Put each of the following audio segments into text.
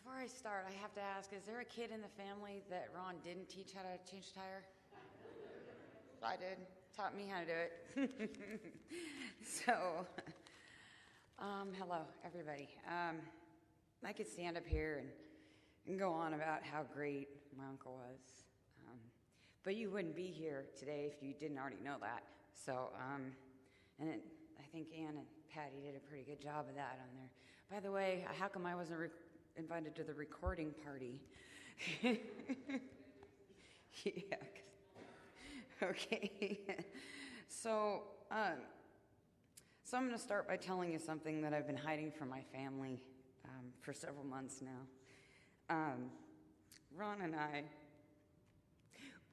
Before I start, I have to ask, is there a kid in the family that Ron didn't teach how to change a tire? I did. Taught me how to do it. So, hello, everybody. I could stand up here and go on about how great my uncle was. But you wouldn't be here today if you didn't already know that. So, I think Ann and Patty did a pretty good job of that on there. By the way, how come I wasn't invited to the recording party? Yeah. Okay. So I'm going to start by telling you something that I've been hiding from my family for several months now. Ron and I,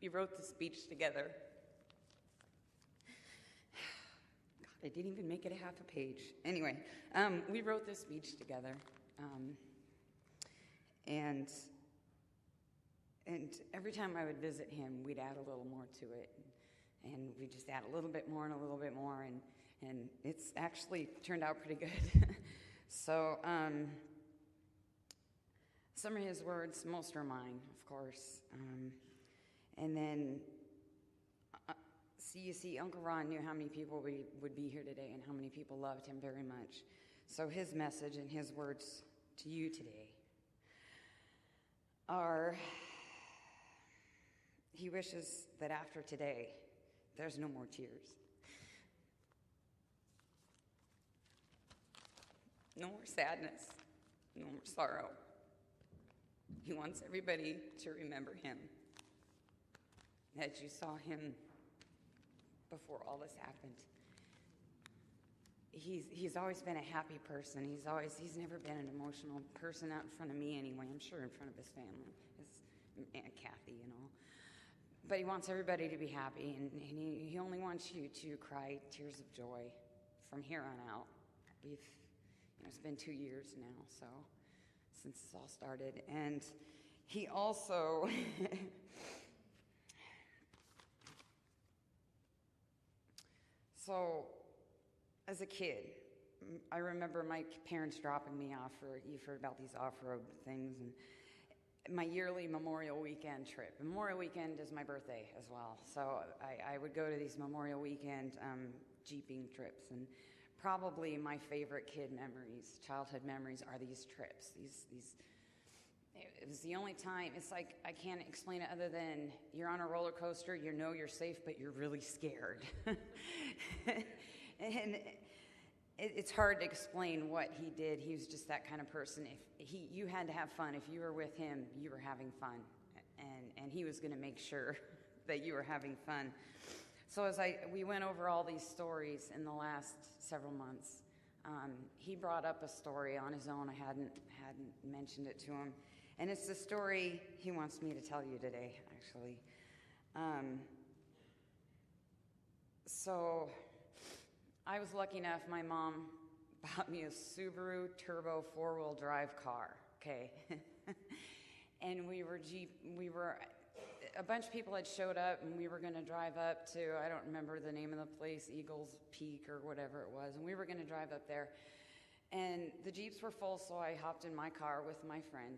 we wrote the speech together. God, I didn't even make it a half a page. Anyway, we wrote this speech together. And every time I would visit him, we'd add a little more to it. And we'd just add a little bit more and a little bit more. And it's actually turned out pretty good. So some of his words, most are mine, of course. And then, you see, Uncle Ron knew how many people would be here today and how many people loved him very much. So his message and his words to you today are, he wishes that after today, there's no more tears. No more sadness, no more sorrow. He wants everybody to remember him, as you saw him before all this happened. He's always been a happy person. He's never been an emotional person out in front of me anyway. I'm sure in front of his family, his Aunt Kathy and all. But he wants everybody to be happy, and he only wants you to cry tears of joy from here on out. It's been 2 years now, so since this all started. And he also so as a kid, I remember my parents dropping me off you've heard about these off-road things, and my yearly Memorial Weekend trip. Memorial Weekend is my birthday as well, so I would go to these Memorial Weekend jeeping trips, and probably my favorite childhood memories are these trips. It was the only time, it's like, I can't explain it other than you're on a roller coaster, you know you're safe, but you're really scared. And it's hard to explain what he did. He was just that kind of person. You had to have fun. If you were with him, you were having fun. And he was going to make sure that you were having fun. So as we went over all these stories in the last several months, he brought up a story on his own. I hadn't mentioned it to him. And it's the story he wants me to tell you today, actually. So I was lucky enough, my mom bought me a Subaru Turbo 4-wheel drive car, okay? And a bunch of people had showed up, and we were going to drive up to, I don't remember the name of the place, Eagles Peak or whatever it was, and we were going to drive up there. And the Jeeps were full, so I hopped in my car with my friend,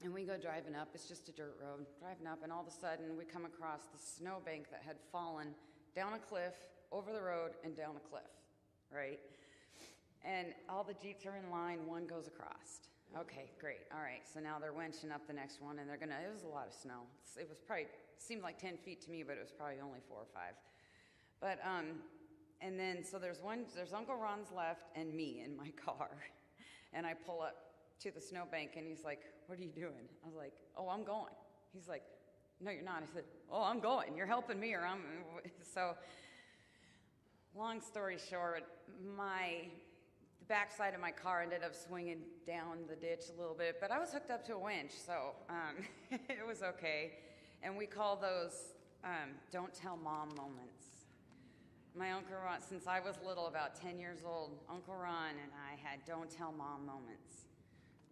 and we go driving up. It's just a dirt road, driving up, and all of a sudden we come across the snowbank that had fallen down a cliff, over the road, and down a cliff, right? And all the Jeeps are in line, one goes across. Okay, great. All right, so now they're winching up the next one, and it was a lot of snow. It was probably, seemed like 10 feet to me, but it was probably only 4 or 5. But, and then, so there's Uncle Ron's left and me in my car. And I pull up to the snowbank, and he's like, "What are you doing?" I was like, "Oh, I'm going." He's like, "No, you're not." I said, "Oh, I'm going. You're helping me, or I'm..." So, long story short, the backside of my car ended up swinging down the ditch a little bit, but I was hooked up to a winch, so it was okay. And we call those don't tell mom moments. My Uncle Ron, since I was little, about 10 years old, Uncle Ron and I had don't tell mom moments.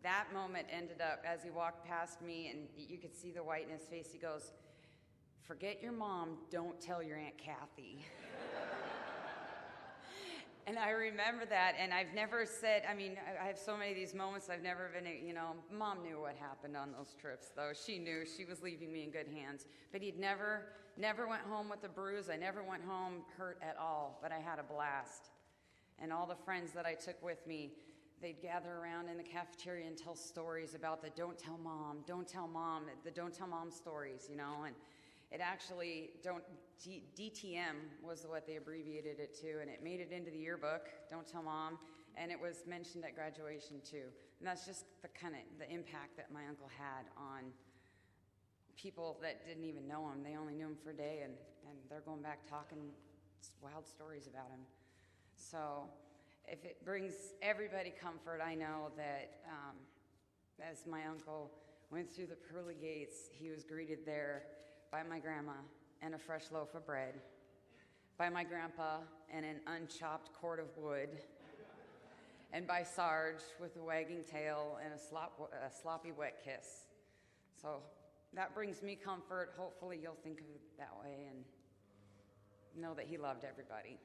That moment ended up, as he walked past me, and you could see the white in his face, he goes, "Forget your mom, don't tell your Aunt Kathy." And I remember that, and I've never said, I have so many of these moments, I've never been, Mom knew what happened on those trips, though. She knew she was leaving me in good hands. But he'd never went home with a bruise. I never went home hurt at all, but I had a blast. And all the friends that I took with me, they'd gather around in the cafeteria and tell stories about the don't tell mom, the don't tell mom stories, and it actually, DTM was what they abbreviated it to, and it made it into the yearbook, Don't Tell Mom, and it was mentioned at graduation too. And that's just the impact that my uncle had on people that didn't even know him. They only knew him for a day, and they're going back talking wild stories about him. So if it brings everybody comfort, I know that as my uncle went through the pearly gates, he was greeted there by my grandma and a fresh loaf of bread, by my grandpa and an unchopped cord of wood, and by Sarge with a wagging tail and a sloppy wet kiss. So that brings me comfort. Hopefully you'll think of it that way and know that he loved everybody.